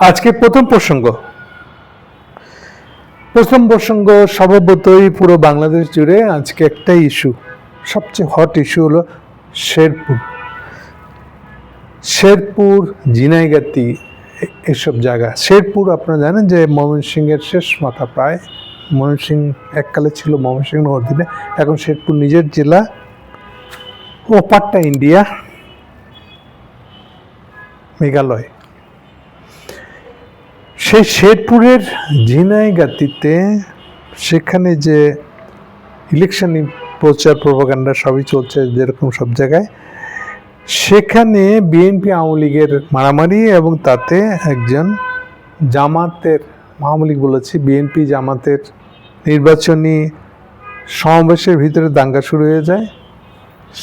আজকে প্রথম প্রসঙ্গ স্বভাবতই পুরো বাংলাদেশ জুড়ে আজকে একটা ইস্যু, সবচেয়ে হট ইস্যু হলো শেরপুর ঝিনাইগাতি এসব জায়গা। শেরপুর আপনারা জানেন যে ময়মনসিংহের শেষ মাথা, প্রায় ময়মনসিংহ এককালে ছিল ময়মনসিংহ অধীনে, এখন শেরপুর নিজের জেলা, ও পাট্টা ইন্ডিয়া, মেঘালয়। সেই শেরপুরের ঝিনাইগাতিতে সেখানে যে ইলেকশন প্রচার প্রপাগান্ডা সবই চলছে যেরকম সব জায়গায়, সেখানে বিএনপি আওয়ামী লীগের মারামারি এবং তাতে একজন জামাতের, আওয়ামী লীগ বলেছি, বিএনপি জামাতের নির্বাচনী সমাবেশের ভিতরে দাঙ্গা শুরু হয়ে যায়।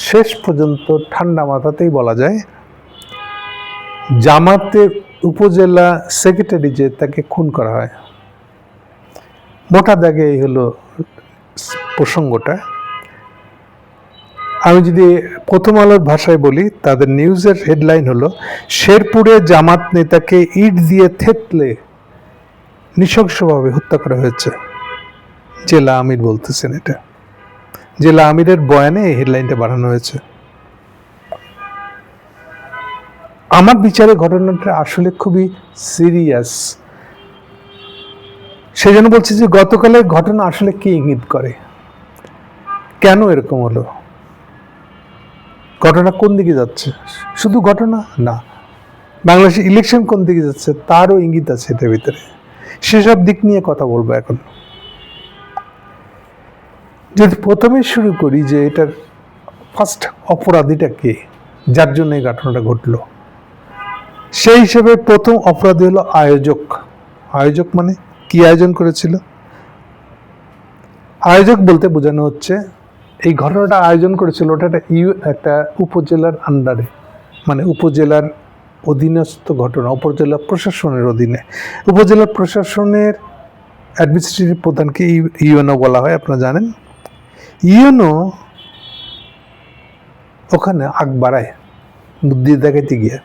শেষ পর্যন্ত ঠান্ডা মাথাতেই বলা যায় জামাতের উপজেলা সেক্রেটারি যে তাকে খুন করা হয়। মোটা দাগে এই হলো প্রসঙ্গটা। আমি যদি প্রথম আলোর ভাষায় বলি, তাদের নিউজের হেডলাইন হলো শেরপুরে জামাত নেতাকে ইট দিয়ে থেতলে নৃশংসভাবে হত্যা করা হয়েছে। জেলা আমির বলতেছেন, এটা জেলা আমিরের বয়ানে এই হেডলাইনটা বাড়ানো হয়েছে। আমার বিচারে ঘটনাটা আসলে খুবই সিরিয়াস। সেজন্য বলছি যে গতকালের ঘটনা আসলে কি ইঙ্গিত করে, কেন এরকম হলো, ঘটনা কোন দিকে যাচ্ছে, শুধু ঘটনা না, বাংলাদেশের ইলেকশন কোন দিকে যাচ্ছে তারও ইঙ্গিত আছে এটার ভিতরে। সেসব দিক নিয়ে কথা বলবো এখন। যদি প্রথমে শুরু করি যে এটার ফার্স্ট অপরাধীটা কে, যার জন্য এই ঘটনাটা ঘটলো, সেই হিসেবে প্রথম অপরাধী হলো আয়োজক। আয়োজক মানে কি আয়োজন করেছিল? আয়োজক বলতে বোঝানো হচ্ছে এই ঘটনাটা আয়োজন করেছিল ওটা একটা উপজেলার আন্ডারে, মানে উপজেলার অধীনস্থ ঘটনা, উপজেলা প্রশাসনের অধীনে। উপজেলা প্রশাসনের অ্যাডমিনিস্ট্রেটিভ প্রধানকে ইউএনও বলা হয়, আপনারা জানেন। ইউএনও ওখানে আগ বাড়ায় বুদ্ধি দেখাইতে গিয়ে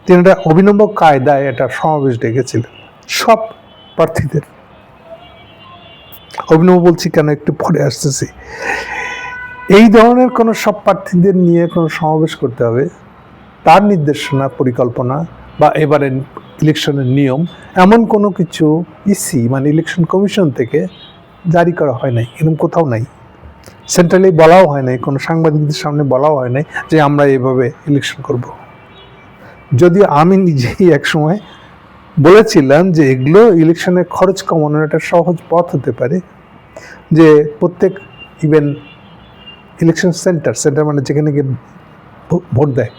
তিনি একটা অভিনব কায়দায় একটা সমাবেশ ডেকেছিলেন সব প্রার্থীদের। অভিনব বলছি কেন, একটু পরে আসতেছি। এই ধরনের কোনো সব প্রার্থীদের নিয়ে কোনো সমাবেশ করতে হবে, তার নির্দেশনা, পরিকল্পনা বা এবারে ইলেকশনের নিয়ম এমন কোনো কিছু ইসি মানে ইলেকশন কমিশন থেকে জারি করা হয় নাই, এরকম কোথাও নাই। সেন্ট্রালি বলাও হয় নাই, কোনো সাংবাদিকদের সামনে বলাও হয় নাই যে আমরা এভাবে ইলেকশন করব। যদিও আমি নিজেই একসময় বলেছিলাম যে এগুলো ইলেকশনের খরচ কমানোর একটা সহজ পথ হতে পারে, যে প্রত্যেক ইভেন ইলেকশন সেন্টার মানে যেখানে গিয়ে ভোট দেয়,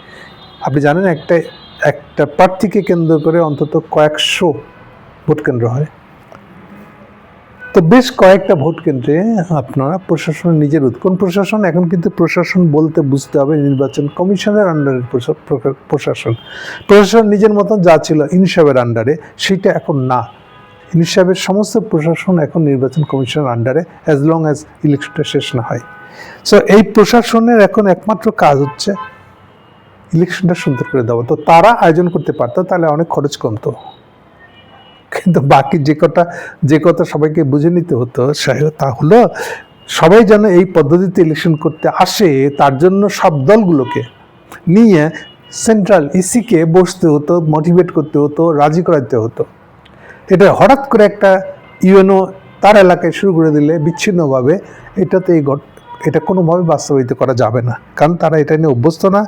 আপনি জানেন একটা প্রার্থীকে কেন্দ্র করে অন্তত কয়েকশো ভোট কেন্দ্র হয়। তো বেশ কয়েকটা ভোট কেন্দ্রে আপনারা প্রশাসনের নিজের কোন প্রশাসন, এখন কিন্তু প্রশাসন বলতে বুঝতে হবে নির্বাচন কমিশনের আন্ডারে প্রশাসন নিজের মতন যা ছিল ইনসাবের আন্ডারে, সেটা এখন না। ইনসাবের সমস্ত প্রশাসন এখন নির্বাচন কমিশনের আন্ডারে, অ্যাজ লং অ্যাজ ইলেকশনটা শেষ না হয়। সো এই প্রশাসনের এখন একমাত্র কাজ হচ্ছে ইলেকশনটা সুন্দর করে দেওয়া। তো তারা আয়োজন করতে পারতো, তাহলে অনেক খরচ কমতো। কিন্তু বাকি যে কথা সবাইকে বুঝে নিতে হতো, তা হলো সবাই যেন এই পদ্ধতিতে ইলেকশন করতে আসে, তার জন্য সব দলগুলোকে নিয়ে সেন্ট্রাল ইসিকে বসতে হতো, মোটিভেট করতে হতো, রাজি করাতে হতো। এটা হঠাৎ করে একটা ইউএনও তার এলাকায় শুরু করে দিলে বিচ্ছিন্নভাবে, এটা কোনোভাবে বাস্তবায়িত করা যাবে না, কারণ তারা এটা নিয়ে অভ্যস্ত না।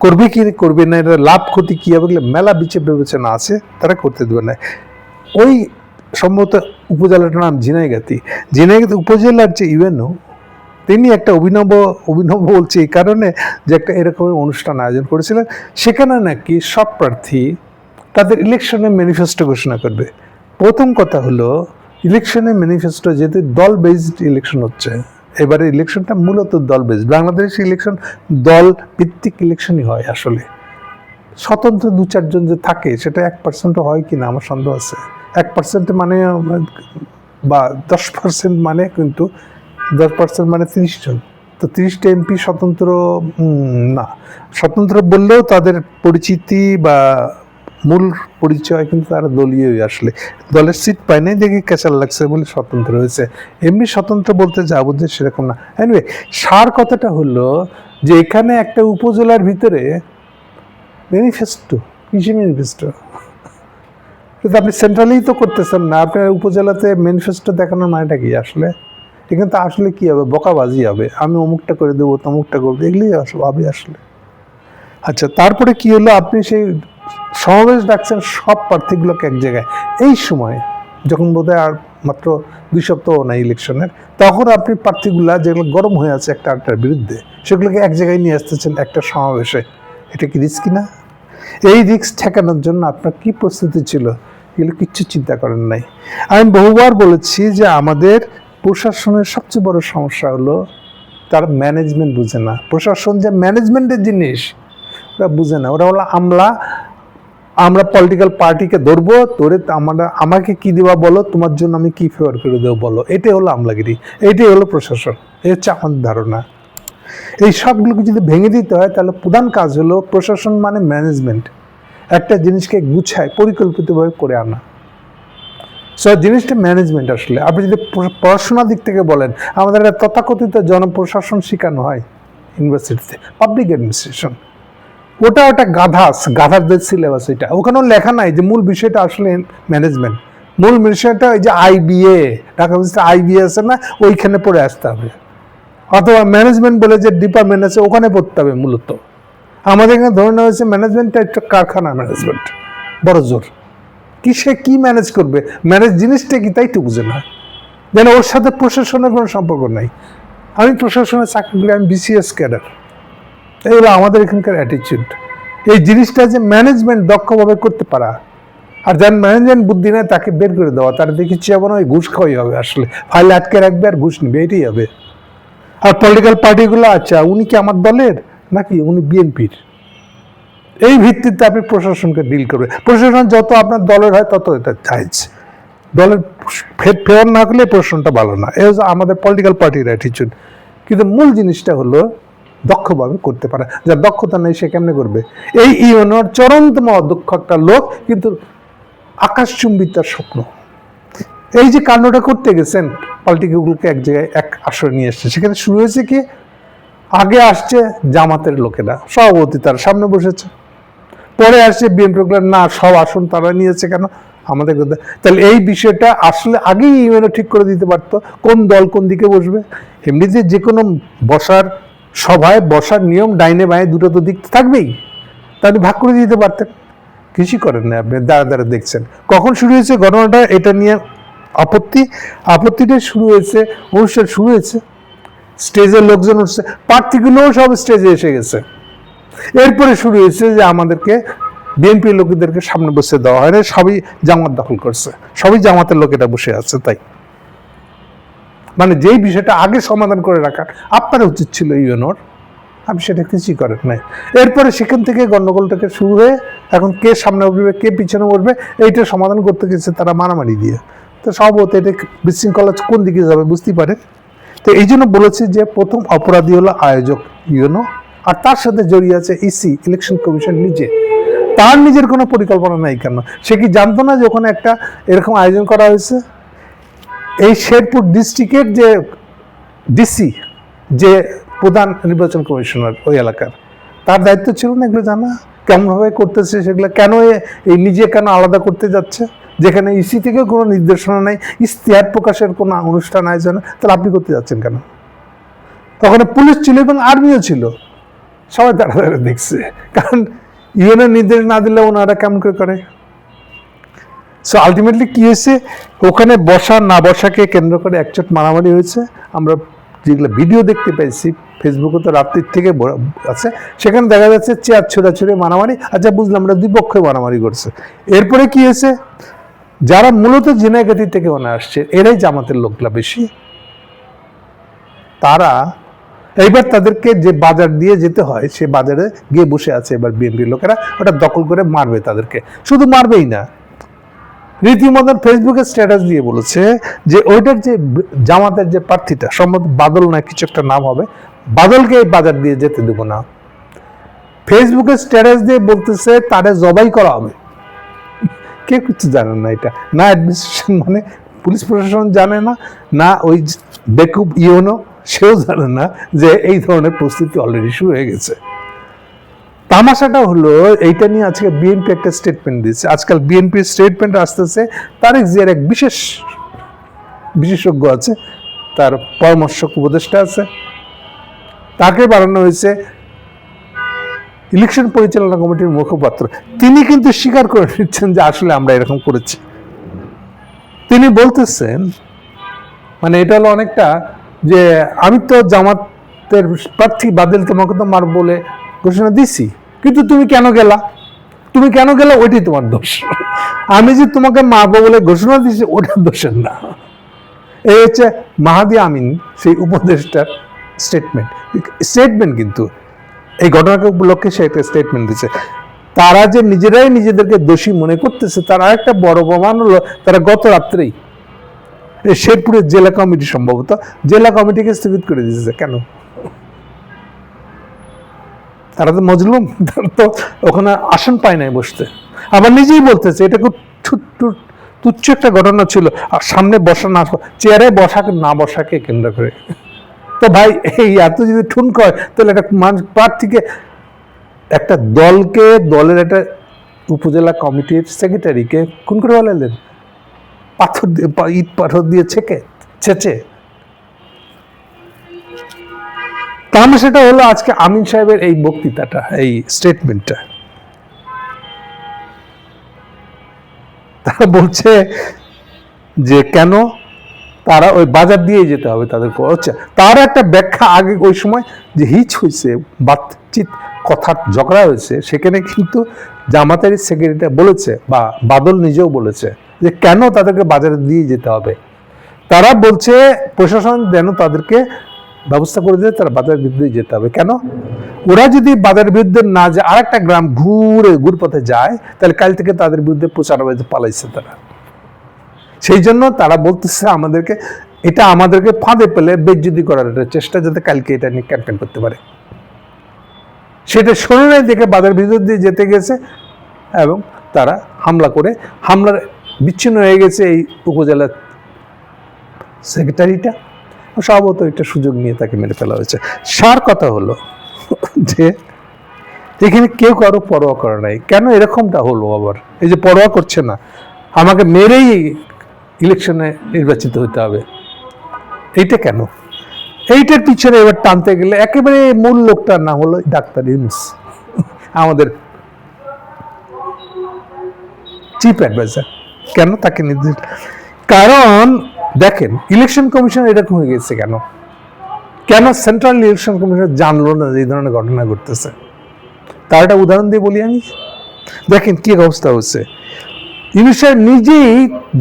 করবে কি করবে না, এটা লাভ ক্ষতি কী হবে মেলা বিবেচনা আছে, তারা করতে দেবে না। ওই সম্ভবত উপজেলাটার নাম ঝিনাইগাতি উপজেলার যে ইউএনও, তিনি একটা অভিনব বলছে এই কারণে যে একটা এরকম অনুষ্ঠান আয়োজন করেছিলেন। সেখানে নাকি সব প্রার্থী তাদের ইলেকশনের ম্যানিফেস্টো ঘোষণা করবে। প্রথম কথা হলো ইলেকশনের ম্যানিফেস্টো, যেহেতু দল বেসড ইলেকশন হচ্ছে, এবারে ইলেকশনটা মূলত দল বেসড। বাংলাদেশের ইলেকশন দল ভিত্তিক ইলেকশনই হয় আসলে। স্বতন্ত্র 2-4 জন যে থাকে সেটা 1% হয় কিনা আমার সন্দেহ আছে। 1% মানে বা 10% মানে, কিন্তু 10% মানে 30 জন। তো 30টা এমপি স্বতন্ত্র না, স্বতন্ত্র বললেও তাদের পরিচিতি বা মূল পরিচয় কিন্তু তারা দলীয়ই, আসলে দলের সিট পায় নাই দেখে ক্যাচাল লাগছে বলে স্বতন্ত্র হয়েছে। এমনি স্বতন্ত্র বলতে যা বুঝে সেরকম না। এনিওয়ে, সার কথাটা হলো যে এখানে একটা উপজেলার ভিতরে ম্যানিফেস্টো, কৃষি ম্যানিফেস্টো, কিন্তু আপনি সেন্ট্রালেই তো করতেছেন না, আপনার উপজেলাতে ম্যানিফেস্টো দেখানোর মানেটা কি আসলে? এখানে তো আসলে কি হবে, বকাবাজি হবে, আমি অমুকটা করে দেবো তমুকটা করবো, এগুলি হবে আসলে। আচ্ছা, তারপরে কি হলো, আপনি সেই সমাবেশ ডাকছেন সব প্রার্থীগুলোকে এক জায়গায়, এই সময় যখন বোধহয় আর মাত্র 2 সপ্তাহ না ইলেকশনের, তখন আপনি প্রার্থীগুলা যেগুলো গরম হয়ে আছে একটা আরেকটার বিরুদ্ধে, সেগুলোকে এক জায়গায় নিয়ে আসতেছেন একটা সমাবেশে। এটা কি রিস্কি না? এই রিস্ক ঠেকানোর জন্য আপনার কি প্রস্তুতি ছিল, এগুলো কিচ্ছু চিন্তা করেন নাই। আমি বহুবার বলেছি যে আমাদের প্রশাসনের সবচেয়ে বড় সমস্যা হলো তারা ম্যানেজমেন্ট বুঝে না। প্রশাসন যে ম্যানেজমেন্টের জিনিস ওরা বুঝে না। ওরা হলো আমরা পলিটিক্যাল পার্টিকে ধরবো, ধরে আমাকে কি দেওয়া বলো, তোমার জন্য আমি কি ফেভার করে দেবো বলো, এটাই হলো আমলাগিরি, এটাই হলো প্রশাসন। এই হচ্ছে আমাদের ধারণা। এই সবগুলোকে যদি ভেঙে দিতে হয় তাহলে প্রধান কাজ হলো প্রশাসন মানে ম্যানেজমেন্ট, একটা জিনিসকে গুছায় পরিকল্পিতভাবে করে আনা। সো জিনিসটা ম্যানেজমেন্ট। আসলে আপনি যদি পড়াশোনার দিক থেকে বলেন, আমাদের একটা তথাকথিত জনপ্রশাসন শেখানো হয় ইউনিভার্সিটিতে, পাবলিক অ্যাডমিনিস্ট্রেশন। ওটা গাধার সিলেবাস, এটা ওখানেও লেখা নাই যে মূল বিষয়টা আসলে ম্যানেজমেন্ট। মূল বিষয়টা ওই যে আইবিএ, ঢাকা বিশ্ববিদ্যালয় আইবিএ আছে না, ওইখানে পড়ে আসতে হবে, অথবা ম্যানেজমেন্ট বলে যে ডিপার্টমেন্ট আছে ওখানে পড়তে হবে। মূলত আমাদের এখানে ধরে নেওয়া হয়েছে ম্যানেজমেন্টটা একটা কারখানা ম্যানেজমেন্ট, বড় জোর। সে কি ম্যানেজ করবে, ম্যানেজ জিনিসটা কি তাই তো বুঝে না, যেন ওর সাথে প্রশাসনের কোনো সম্পর্ক নাই। আমি প্রশাসনের চাকরি করি, আমি বিসিএস ক্যাডার। এগুলো আমাদের এখানকার অ্যাটিচিউড। এই জিনিসটা যে ম্যানেজমেন্ট দক্ষভাবে করতে পারা, আর যার ম্যানেজমেন্ট বুদ্ধি নেই তাকে বের করে দেওয়া, তার দেখি চেয়ে ওই ঘুষ খাওয়াই হবে, আসলে ফাইল আটকে রাখবে আর ঘুষ নিবে, এটাই হবে। আর পলিটিক্যাল পার্টিগুলো, আচ্ছা উনি কি আমার দলের নাকি উনি বিএনপির, এই ভিত্তিতে আপনি প্রশাসনকে ডিল করবে। প্রশাসন যত আপনার দলের হয় তত এটা জায়েজ, দলের ফেয়ার না করলে প্রশাসনটা ভালো না। এই হচ্ছে আমাদের পলিটিক্যাল পার্টির অ্যাটিচিউড। কিন্তু মূল জিনিসটা হলো দক্ষভাবে করতে পারা। যার দক্ষতা নেই সে কেমনে করবে? এই ইউনোর চরমতম অদক্ষ একটা লোক, কিন্তু আকাশচুম্বী তার স্বপ্ন। এই যে কাণ্ডটা করতে গেছেন, পলিটিক্যালগুলোকে এক জায়গায় এক আসরে নিয়ে এসছে, সেখানে শুরু হয়েছে কি, আগে আসছে জামাতের লোকেরা, সভাপতি তার সামনে বসেছে, পরে আসছে বিএনপি, না সব আসন তারা নিয়েছে কেন আমাদের কথা। তাহলে এই বিষয়টা আসলে আগেই ইউএনও ঠিক করে দিতে পারতো কোন দল কোন দিকে বসবে। এমনিতে যে কোনো সভায় বসার নিয়ম ডাইনে বাঁয়ে দুটো তো দিক থাকবেই, তাহলে ভাগ করে দিতে পারতেন। কিছুই করেন না, আপনি দাঁড়া দেখছেন। কখন শুরু হয়েছে ঘটনাটা, এটা নিয়ে আপত্তিটা শুরু হয়েছে, অনুষ্ঠান শুরু হয়েছে, স্টেজের লোকজন উঠছে, প্রার্থীগুলোও সব স্টেজে এসে গেছে। এরপরে শুরু হয়েছে যে আমাদেরকে বিএনপি লোকেদেরকে সামনে বসে দেওয়া হয় না, সবই জামাত দখল করছে, সবই জামাতের লোকেরা বসে আছে। তাই মানে যেই বিষয়টা আগে সমাধান করে রাখার আপনার উচিত ছিল ইউএনওর, আপনি সেটা কিছুই করেন নাই। এরপরে সেখান থেকে গন্ডগোলটাকে শুরু হয়ে এখন কে সামনে বসবে কে পিছনে বসবে এইটা সমাধান করতে গেছে তারা মারামারি দিয়ে। তো সম্ভবত এটা বিশৃঙ্খলা কোন দিকে যাবে বুঝতেই পারে। তো এই জন্য বলেছি যে প্রথম অপরাধী হলো আয়োজক ইউএনও, আর তার সাথে জড়িয়ে আছে ইসি, ইলেকশন কমিশন নিজে। তার নিজের কোনো পরিকল্পনা নাই কেন? সে কি জানতো না যে ওখানে একটা এরকম আয়োজন করা হয়েছে? এই শেরপুর ডিস্ট্রিক্টের যে ডিসি, যে প্রধান নির্বাচন কমিশনার ওই এলাকার, তার দায়িত্ব ছিল না এগুলো জানা, কেমনভাবে করতেছে সেগুলো, কেন এই নিজে কেন আলাদা করতে যাচ্ছে, যেখানে ইসি থেকে কোনো নির্দেশনা নাই, ইশতেহার প্রকাশের কোনো অনুষ্ঠান আয়োজন, তাহলে আপনি করতে যাচ্ছেন কেন? তখন পুলিশ ছিল এবং আর্মিও ছিল, সবাই তারা দেখছে, কারণ ইউএনএর নির্দেশ না দিলে ওনারা কেমন করে। সো আলটিমেটলি কি হয়েছে, ওখানে বসা না বসাকে কেন্দ্র করে একচোট মারামারি হয়েছে। আমরা যেগুলো ভিডিও দেখতে পাইছি ফেসবুকে তো রাত্রির থেকে আছে, সেখানে দেখা যাচ্ছে চেয়ার ছোড়াছুড়ি মারামারি। আচ্ছা বুঝলাম, আমরা দুই পক্ষে মারামারি করছে। এরপরে কি হয়েছে, যারা মূলত ঝিনাইগাতি থেকে ওনা আসছে এরাই জামাতের লোকলা বেশি, তারা এইবার তাদেরকে যে বাজার দিয়ে যেতে হয় সে বাজারে গিয়ে বসে আছে এবার বিএনপির লোকেরা, ওটা দখল করে মারবে তাদেরকে। শুধু মারবেই না, রীতিমতন ফেসবুকে স্ট্যাটাস দিয়ে বলেছে যে ওইটার যে জামাতের যে প্রার্থীটা সম্ভবত বাদল না কিছু একটা নাম হবে, বাদলকে এই বাজার দিয়ে যেতে দেবো না। ফেসবুকে স্ট্যাটাস দিয়ে বলতেছে তারে জবাই করা হবে, কেউ কিছু জানে না এটা, না অ্যাডমিনিস্ট্রেশন মানে পুলিশ প্রশাসন জানে না, না ওই বেকুব ইউনো সেও জানে না যে এই ধরনের পরিস্থিতি অলরেডি শুরু হয়ে গেছে। তামাশাটা হলো এইটা নিয়ে আজকে বিএনপি একটা স্টেটমেন্ট দিচ্ছে। আজকাল বিএনপির স্টেটমেন্ট আসতেছে, তারেক জিয়ার এক বিশেষজ্ঞ আছে, তার পরামর্শক উপদেষ্টা আছে, তাকে বানানো হয়েছে ইলেকশন পরিচালনা কমিটির মুখপাত্র। তিনি কিন্তু স্বীকার করে নিচ্ছেন যে আসলে আমরা এরকম করেছি। তিনি বলতেছেন, মানে এটা হলো অনেকটা যে আমি তো জামাতের প্রার্থী বাদল তোমাকে তো মার বলে ঘোষণা দিছি, কিন্তু তুমি কেন গেলা, ওইটাই তোমার দোষ। আমি যে তোমাকে মারবো বলে ঘোষণা দিছি ওটা দোষের না। এই হচ্ছে মাহাদি আমিন সেই উপদেষ্টার স্টেটমেন্ট কিন্তু এই ঘটনাকে উপলক্ষে সে একটা স্টেটমেন্ট দিচ্ছে। তারা যে নিজেরাই নিজেদেরকে দোষী মনে করতেছে তার আরেকটা বড় প্রমাণ হলো তারা গত রাত্রেই শেরপুরের জেলা কমিটি সম্ভবত জেলা কমিটিকে স্থগিত করে দিয়েছে। কেন? তারা তো মজলুম, তারা তো ওখানে আসন পায় নাই বসতে। আবার নিজেই বলতেছে এটা খুব তুচ্ছ একটা ঘটনা ছিল, আর সামনে বসা না চেয়ারে বসাকে কেন্দ্র করে। তো ভাই এই এত যদি ঠুনক হয় তাহলে একটা মানুষ প্রার্থীকে, একটা দলের একটা উপজেলা কমিটির সেক্রেটারিকে খুন করে ফেলালেন, ইট পাথর দিয়ে ছেচে। তাহলে সেটা হলো আজকে আমিন সাহেবের এই বক্তৃতাটা, এই স্টেটমেন্টটা। তারা বলছে যে কেন তারা ওই বাজার দিয়ে যেতে হবে তাদেরকে। আচ্ছা, তার একটা ব্যাখ্যা আগে ওই সময় যে হিচ হয়েছে, বাতচিত কথার ঝগড়া হয়েছে, সেখানে কিন্তু জামাতের সেক্রেটারি বলেছে বা বাদল নিজেও বলেছে যে কেন তাদেরকে বাজারে দিয়ে যেতে হবে। তারা বলছে প্রশাসন যেন তাদেরকে ব্যবস্থা করে দিয়ে তারা বাজারের বিরুদ্ধে যেতে হবে। কেন? ওরা যদি বাজারের বিরুদ্ধে না যায়, আরেকটা গ্রাম ঘুরপথে যায়, তাহলে কাল থেকে তাদের বিরুদ্ধে প্রচারণায় পালাইছে তারা। সেই জন্য তারা বলতেছে আমাদেরকে ফাঁদে পেলে বেজ্জতি করার একটা চেষ্টা, যাতে কালকে এটা নিয়ে ক্যাম্পেইন করতে পারে। সেটা শোনে দেখে বাজার ভিতর দিয়ে যেতে গেছে এবং তারা হামলার বিচ্ছিন্ন হয়ে গেছে এই উপজেলা সেক্রেটারিটা। সম্ভবত একটা সুযোগ নিয়ে তাকে মেরে ফেলা হয়েছে। সার কথা হলো যে এখানে কেউ কারো পরোয়া করে নাই। কেন এরকমটা হলো আবার? এই যে পরোয়া করছে না, আমাকে মেরেই ইলেকশনে নির্বাচিত হতে হবে, এইটা কেন? এইটার পিছনে এবার টানতে গেলে একেবারে মূল লোকটার নাম হলো ডাক্তার ইউনূস, আমাদের চিফ অ্যাডভাইজার। কেন তাকে নির্দেশ? কারণ দেখেন ইলেকশন কমিশন এরকম হয়ে গেছে কেন সেন্ট্রাল ইলেকশন কমিশন জানলো না যে এই ধরনের ঘটনা ঘটতেছে? তার একটা উদাহরণ দিয়ে বলি আমি। দেখেন কি অবস্থা হচ্ছে। ইউনূস সাহেব নিজেই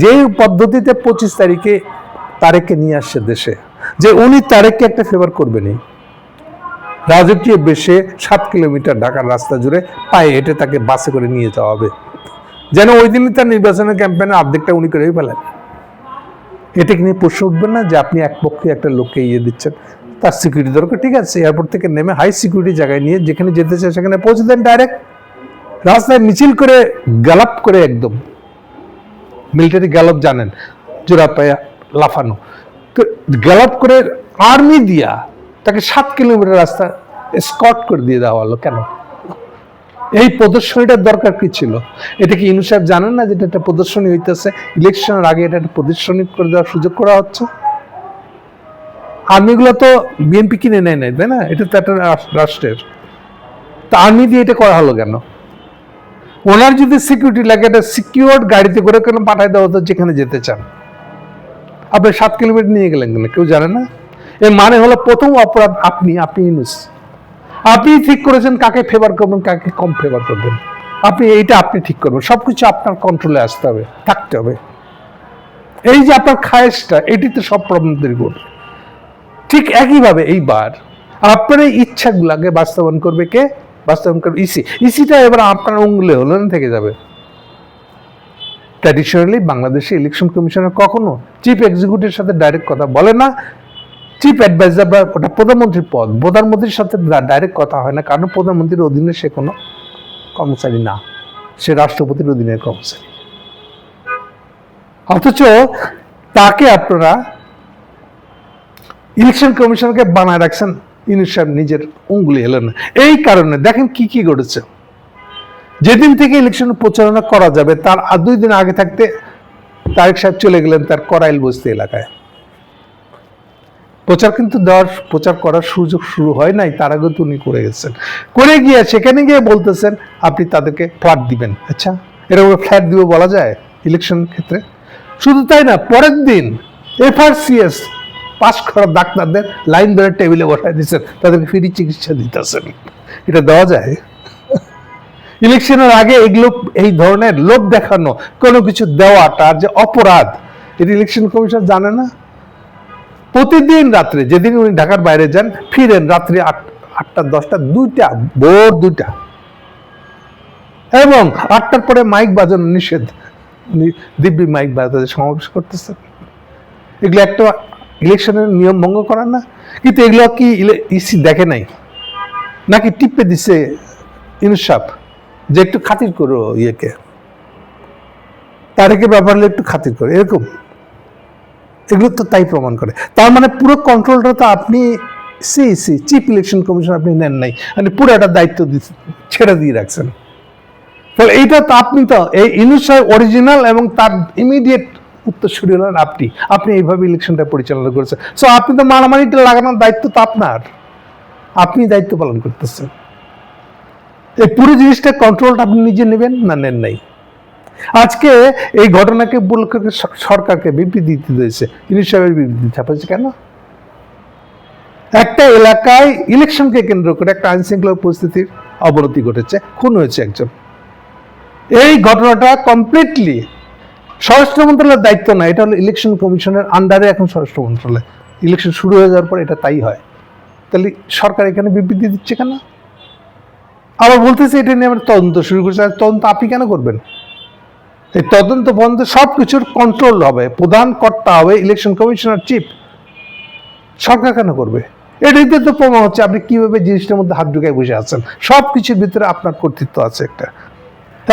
যে পদ্ধতিতে 25 তারিখে তারেককে নিয়ে আসছে দেশে, যে উনি তারেককে একটা ফেভার করবেনই, রাজকীয় বেশে 7 কিলোমিটার ঢাকার রাস্তা জুড়ে পায়ে হেঁটে তাকে বাসে করে নিয়ে যাওয়া হবে, যেন ওই দিনই তার নির্বাচনের ক্যাম্পেইনের অর্ধেকটা উনি করেই ফেলেন। এটা নিয়ে প্রশ্ন উঠবে না যে আপনি এক পক্ষে একটা লোককে দিচ্ছেন, তার সিকিউরিটি দরকার, ঠিক আছে, এয়ারপোর্ট থেকে নেমে হাই সিকিউরিটি জায়গায় নিয়ে যেখানে যেতে চায় সেখানে পৌঁছে দেন ডাইরেক্ট। রাস্তায় মিছিল করে গ্যালাপ করে, একদম মিলিটারি গ্যালাপ জানেন, জোড়া পায়ে লাফানো, তো গ্যালাপ করে আর্মি দিয়া তাকে 7 কিলোমিটার রাস্তা স্কট করে দিয়ে দেওয়া হলো। কেন? এই প্রদর্শনীটার দরকার কি ছিল? এটা কি ইউনূস সাহেব জানেন না যেটা একটা প্রদর্শনী হইতেছে? ইলেকশনের আগে এটা একটা প্রদর্শনী করে দেওয়ার সুযোগ করা হচ্ছে। আর্মিগুলো তো বিএনপি কিনে নেয় নাই, তাই না? এটা তো একটা রাষ্ট্রের, তা আর্মি দিয়ে এটা করা হলো কেন? ওনার যদি সিকিউরিটি লাগে, একটা সিকিউরড গাড়িতে করে কেন পাঠায় দেওয়া হতো যেখানে যেতে চান। আপনি 7 কিলোমিটার নিয়ে গেলেন কেন? কেউ জানে না। এর মানে হলো প্রথম অপরাধ আপনি ইউনূস, আপনি ঠিক করেছেন কাকে ফেভার করবেন, কাকে কম ফেভার করবেন। আপনি ঠিক করবেন, সবকিছু আপনার কন্ট্রোলে আসতে হবে, থাকতে হবে। এই যে আপনার খায়েশটা, এটিতে সব প্রবলেম তৈরি করবে। ঠিক একইভাবে এইবার আপনার এই ইচ্ছাগুলাকে বাস্তবায়ন করবে কে? বাস্তবায়ন করবে ইসিটা। এবার আপনার অঙ্গুলে হলো না থেকে যাবে। ট্র্যাডিশনালি বাংলাদেশে ইলেকশন কমিশনার কখনো চিফ এক্সিকিউটিভের সাথে ডাইরেক্ট কথা বলে না। চিফ অ্যাডভাইজার বা ওটা প্রধানমন্ত্রীর পদ, প্রধানমন্ত্রীর সাথে ডাইরেক্ট কথা হয় না, কারণ প্রধানমন্ত্রীর অধীনে সে কোনো কর্মচারী না, সে রাষ্ট্রপতির অধীনের কর্মচারী। অথচ তাকে আপনারা ইলেকশন কমিশনকে বানায় রাখছেন, ইউনূস সাহেব নিজের অঙ্গুলি এলেন না। এই কারণে দেখেন কি কি ঘটেছে। যেদিন থেকে ইলেকশন প্রচারণা করা যাবে তার 2 দিন আগে থাকতে তারেক সাহেব চলে গেলেন তার করাইল বস্তি এলাকায়। প্রচার করার সুযোগ শুরু হয় নাই, তার আগে তো উনি করে গেছেন। করে গিয়ে সেখানে গিয়ে বলতেছেন আপনি তাদেরকে ফ্ল্যাট দিবেন। আচ্ছা, এরকম ফ্ল্যাট দিব বলা যায় ইলেকশন ক্ষেত্রে? শুধু তাই না, পরের দিন FRCS পাস করা ডাক্তারদের লাইন ধরে টেবিলে বসায় দিচ্ছেন, তাদেরকে ফ্রি চিকিৎসা দিতেছেন। এটা দেওয়া যায়? ইলেকশনের আগে এগুলো, এই ধরনের লোক দেখানো কোনো কিছু দেওয়াটা যে অপরাধ, এটা ইলেকশন কমিশন জানে না? প্রতিদিন রাত্রে, যেদিন উনি ঢাকার বাইরে যান, ফিরেন রাত্রে 8টা 10টা 2টা ভোর 2টা, এবং 8টার পরে মাইক বাজানো নিষেধ। দিব্যি মাইক বাজাতে সমাবেশ করতেছেন। এগুলো একটা ইলেকশনের নিয়ম ভঙ্গ করার না? কিন্তু এগুলো কি ইসি দেখে নাই নাকি টিপে দিছে ইউনূস সাহেব যে একটু খাতির করো ইয়েকে, তারেকের ব্যাপারে একটু খাতির করে, এরকম? এগুলো তো তাই প্রমাণ করে। তার মানে পুরো কন্ট্রোলটা তো আপনি সিইসি, চিফ ইলেকশন কমিশন, আপনি নেন নাই, মানে পুরো একটা দায়িত্ব ছেড়ে দিয়ে রাখছেন। তাহলে এইটা তো আপনি তো এই ইউনূস সাহেব অরিজিনাল, এবং তার ইমিডিয়েট উত্তরসূরি হলেন আপনি। আপনি এইভাবে ইলেকশনটা পরিচালনা করেছেন। সো আপনি তো মারামারিটা লাগানোর দায়িত্ব তো আপনার, আপনি দায়িত্ব পালন করতেছেন। এই পুরো জিনিসটা কন্ট্রোলটা আপনি নিজে নেবেন না নেন নাই? আজকে এই ঘটনাকে উপলক্ষে সরকারকে বিবৃতি দিতে হয়েছে, ইউনূস সাহেবের বিবৃতি ছাপাচ্ছে কেন? একটা এলাকায় ইলেকশনকে কেন্দ্র করে একটা আইন শৃঙ্খলা পরিস্থিতির অবনতি ঘটেছে, খুন হয়েছে একজন। এই ঘটনাটা কমপ্লিটলি স্বরাষ্ট্র মন্ত্রণালয়ের দায়িত্ব না, এটা হলো ইলেকশন কমিশনের আন্ডারে এখন স্বরাষ্ট্র মন্ত্রণালয়। ইলেকশন শুরু হয়ে যাওয়ার পর এটা তাই হয়। তাহলে সরকার এখানে বিবৃতি দিচ্ছে কেন? আবার বলতেছে এটা নিয়ে আমরা তদন্ত শুরু করছি। তদন্ত আপনি কেন করবেন? এই তদন্ত বন্ধ, সবকিছুর কন্ট্রোল হবে, প্রধান কর্তা হবে ইলেকশন কমিশনার চিফ। সরকার কেন করবে? এটাই তো প্রমাণ হচ্ছে আপনি কিভাবে জিনিসটার মধ্যে হাত ঢুকায় বসে আছেন। সবকিছুর ভিতরে আপনার কর্তৃত্ব আছে একটা,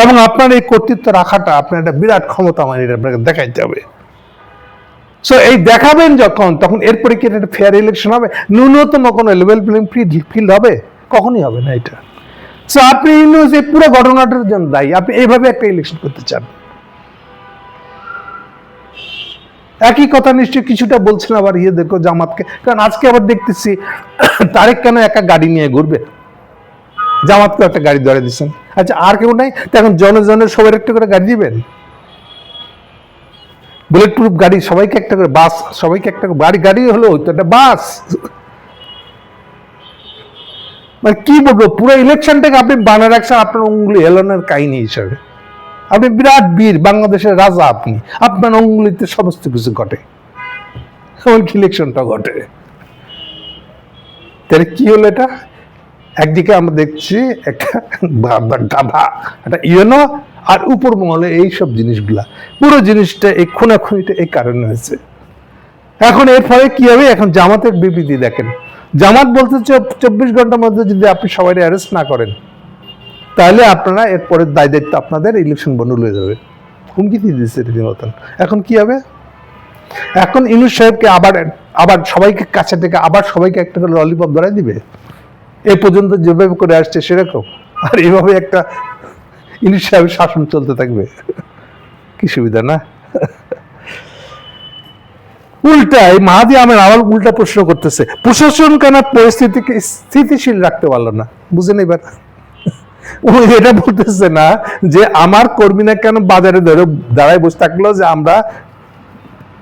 এবং আপনার এই কর্তৃত্ব রাখাটা আপনার একটা বিরাট ক্ষমতা, মানে এটা আপনাকে দেখাইতে হবে। সো এই দেখাবেন যখন, তখন এরপরে কি একটা ফেয়ার ইলেকশন হবে? ন্যূনতম কোনো লেভেল প্লেইং ফিল্ড হবে? কখনই হবে না এটা। সো আপনি এই পুরো ঘটনাটার জন্য দায়ী। আপনি এইভাবে একটা ইলেকশন করতে চান। একই কথা নিশ্চয়ই কিছুটা বলছেন আবার দেখো জামাতকে, কারণ আজকে আবার দেখতেছি তারেক কেন একা গাড়ি নিয়ে ঘুরবে, জামাতকে একটা গাড়ি ধরে দিচ্ছেন। আচ্ছা, আর কেউ নাই? এখন জনের সবার একটা করে গাড়ি দিবেন, বুলেট প্রুফ গাড়ি, সবাইকে একটা করে, বাস সবাইকে একটা করে, গাড়ি হলো তো একটা বাস। মানে কি বলবো, পুরো ইলেকশনটাকে আপনি বানায় রাখছেন আপনার অঙ্গুলি হেলনের কাহিনী হিসাবে। আপনি বিরাট বীর, বাংলাদেশের রাজা আপনি, আপনার অঙ্গুলিতে সমস্ত কিছু ঘটে, এমনকি ইলেকশনটা ঘটে। তাহলে কি হলো এটা? একদিকে আমরা দেখছি একটা গাধা, একটা ইউনো, আর উপর মহলে এইসব জিনিসগুলা, পুরো জিনিসটা এই খুনাখুনিটা এই কারণে হয়েছে। এখন এর ফলে কি হবে? এখন জামাতের বিবৃতি দেখেন, জামাত বলতে 24 ঘন্টার মধ্যে যদি আপনি সবাই অ্যারেস্ট না করেন, তাহলে আপনারা এরপরে দায়িত্ব আপনাদের, ইলেকশন বন্ধ হয়ে যাবে, হুমকি দিয়ে দিচ্ছে রীতিমতন। এখন কি হবে? এখন ইউনূস সাহেবকে আবার সবাইকে কাছে থেকে আবার সবাইকে একটা করে ললিপপ ধরাই দিবে, এ পর্যন্ত যেভাবে করে আসছে সেরকম, আর এভাবে একটা ইউনূস সাহেবের শাসন চলতে থাকবে। কি সুবিধা না? উল্টাই মাহাদি আমের আবার উল্টা প্রশ্ন করতেছে, প্রশাসন কেন পরিস্থিতিকে স্থিতিশীল রাখতে পারলো না? বুঝেন এবার? ও এটা বলতেছে না যে আমার কর্মীরা কেন বাজারে ধরে দাঁড়ায় বসে থাকলো, যে আমরা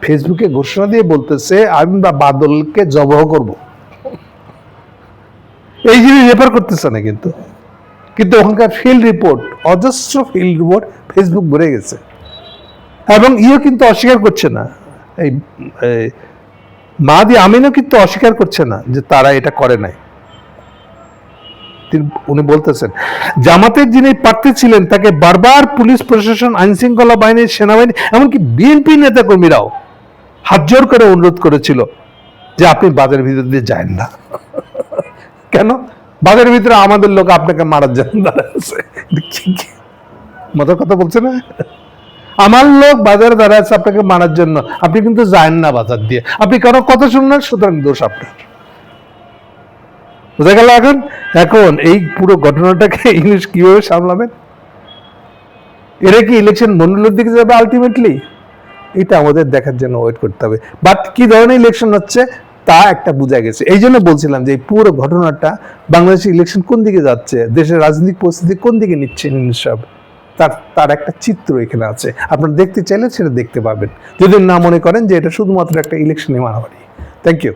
ফেসবুকে ঘোষণা দিয়ে বলতেছে আমরা বাদলকে জবহ করব, এই জিনিস রেফার করতেছে না। কিন্তু ওখানকার ফিল্ড রিপোর্ট, অজস্র ফিল্ড রিপোর্ট ফেসবুক ভরে গেছে, এবং কিন্তু অস্বীকার করছে না, এই মাহাদি আমিনও কিন্তু অস্বীকার করছে না যে তারা এটা করে নাই। উনি বলতেছেন জামাতের যিনি প্রার্থী ছিলেন তাকে বারবার পুলিশ প্রশাসন, আইন শৃঙ্খলা বাহিনী, সেনাবাহিনী, এমনকি বিএনপি নেতা কর্মীরাও হাত জোর করে অনুরোধ করেছিল যে আপনি বাজারের ভিতর দিয়ে যান না। কেন? বাজারের ভিতরে আমাদের লোক আপনাকে মারার জন্য দাঁড়াচ্ছে। মজার কথা বলছে না? আমার লোক বাজারে দাঁড়ায় আছে আপনাকে মারার জন্য, আপনি কিন্তু যায়েন না বাজার দিয়ে, আপনি কারো কথা শুনলেন, সুতরাং দোষ আপনার। বোঝা গেল? এখন এই পুরো ঘটনাটাকে ইংলিশ কিভাবে সামলাবেন? এরা কি ইলেকশন মন্ডলের দিকে যাবে আলটিমেটলি? এটা আমাদের দেখার জন্য ওয়েট করতে হবে। বাট কি ধরনের ইলেকশন হচ্ছে তা একটা বোঝা গেছে। এই জন্য বলছিলাম যে এই পুরো ঘটনাটা, বাংলাদেশের ইলেকশন কোন দিকে যাচ্ছে, দেশের রাজনৈতিক পরিস্থিতি কোন দিকে নিচ্ছে সব, তার একটা চিত্র এখানে আছে। আপনারা দেখতে চাইলে সেটা দেখতে পাবেন, যদি না মনে করেন যে এটা শুধুমাত্র একটা ইলেকশনে মারামারি। Thank you.